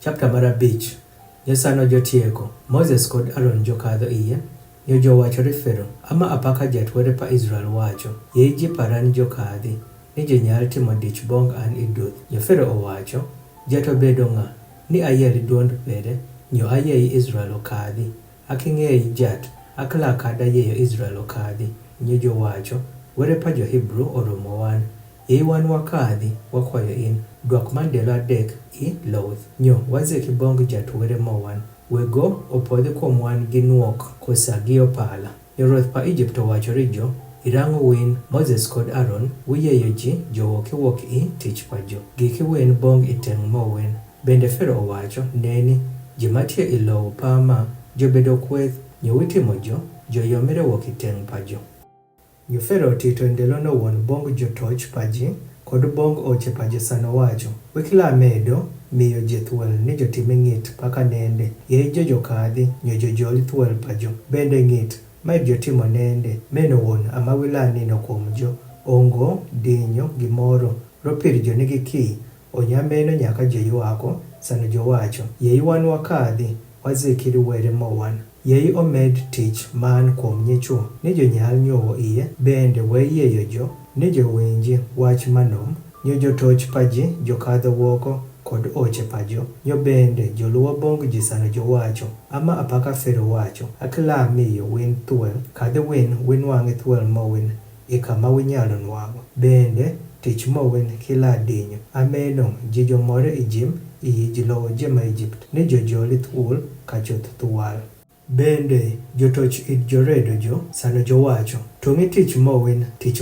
Chapter mar 5. Nyasano jotieko. Moses kod Aaron jokadho iye. Nyo jowachore Fero, ama apaka jatwere pa Israel wacho, yei ji paran jokadhi, ni jonyal timo dich bong an iduth. Nyo Fero owacho, jato bedo ng'a, ni ayieri duond pere, nyo ayei Israel okadhi. Aking'ei jat, akla kada yeyo Israel okadhi. Nyo jowacho, were pa jo Hebrew oromo wan. Yei wan wakadhi, wakwayo in, dwak mandelo adek I loth. Nyo, wazeki bong jatwere mowan. Wego opodhi kuom wan gi nuok kosa gi opala. Joroth pa Egypt owachore jo, irango win Moses kod Aaron, wiyeyo ji jowok I tich pa jo. Giki wen bong iteng' mowen. Bende Fero owacho, neni, ji matie ilowo pama, jo bedo kweth, nyo witimo jo, joyomere wok iteng' pa jo. Nyo Fero otito ndelo no won bong jotoch pa ji, kod bong oche pa jo sano wacho. Wikla medo, miyo je thuol ni jotime ng'it paka nende, yei jokadhi, nyo jojoli thuol pa jo. Bende ng'it, maid jotimo nende, meno won ama wila nino kuom jo, ongo, dinyo, gimoro, ropir jo nigi ki, onyameno nyaka jo yuako, sano jowacho, yei wan wakadhi, wazikiri were mowan. Yei omed tich man kuom nyichuo, ni jonyal nyuo iye, bende weyeyo jo, ni jowinji wach manom, nyo jotoch pa ji, jokadho woko, kod oche pa jo, nyo bende joluwo bong ji sano jowacho, ama apaka Fero wacho, akla miyo win thuol, kadhi win wang'e thuol mowin, ikama winyalo nwang'o. Bende tich mowin kila dinyo, ameno ji jomore ijim, iyi jilowo jema Egypt, ni jojoli thuol kachoth thuwal. Bende jotoch it joredo jo, sano jowacho, tong'i tich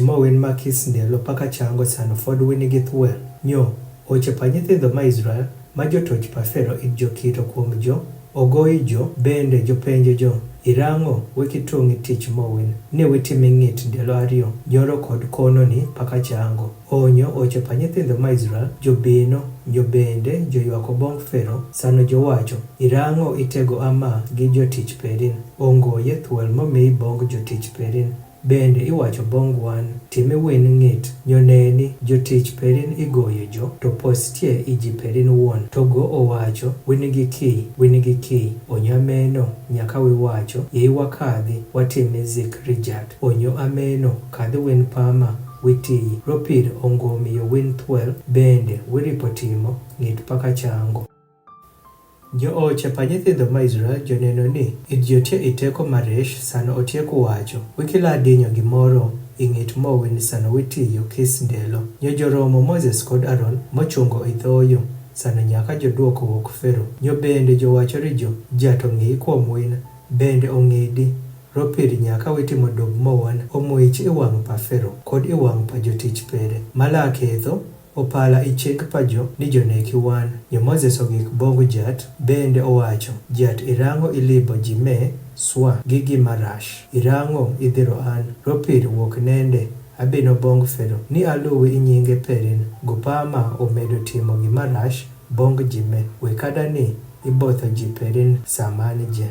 mowin makis ndelo paka chango sano fod wini gi thuol. Nyo, oche pa nyithindo ma Israel, ma jotoch pa Fero it jokito kuom jo, ogoi jo, bende jopenjo jo, irango wikitong'i tich mowin, ni witime ng'it ndelo ariyo, nyoro kod kono ni paka chango. Onyo oche pa nyithindo ma Israel, jobino, nyo bende joywako bong Fero, sano jowacho, irango itego ama gi jotich perin, ongoye thuol momii bong jotich perin. Bende iwacho bong wan, time win ng'it, nyoneni jotich perin igoyo jo, to postie iji perin wuon, togo owacho, winigi ki, onyameno, nyaka wiwacho, yei wakadhi, watime zikrijat, onyo ameno, kadhi win pama, witiyi, ropir ongomiyo win thuol, bende wiripo timo, ng'it paka chango. Jo oche pa nyithindo ma Israel joneno ni idiotie iteko maresh sano otieko wacho, wikila dinyo gimoro ing'it mowin sano witiyo kis ndelo. Nyo joromo Moses kod Aaron mochungo idhoyo, sano nyaka joduoko wok Fero. Nyo bende jowachore jo, jato ng'i kuom win, bende ong'idi, ropir nyaka witimo dob mowan, omuich iwang' pa Fero, kod iwang' pa jotich pere. Mala ketho, opala ichik pa jo, ni joneki wan. Nyo Moses ogik bong jat, bende owacho, jat irango ilibo jime, swa, gigi marash. Irango idhiro an, ropir wok nende, abino bong Fero, ni aluwi inyinge perin, gopama omedo timo gimarash, bong jime, wekada ni ibotho ji perin samani je.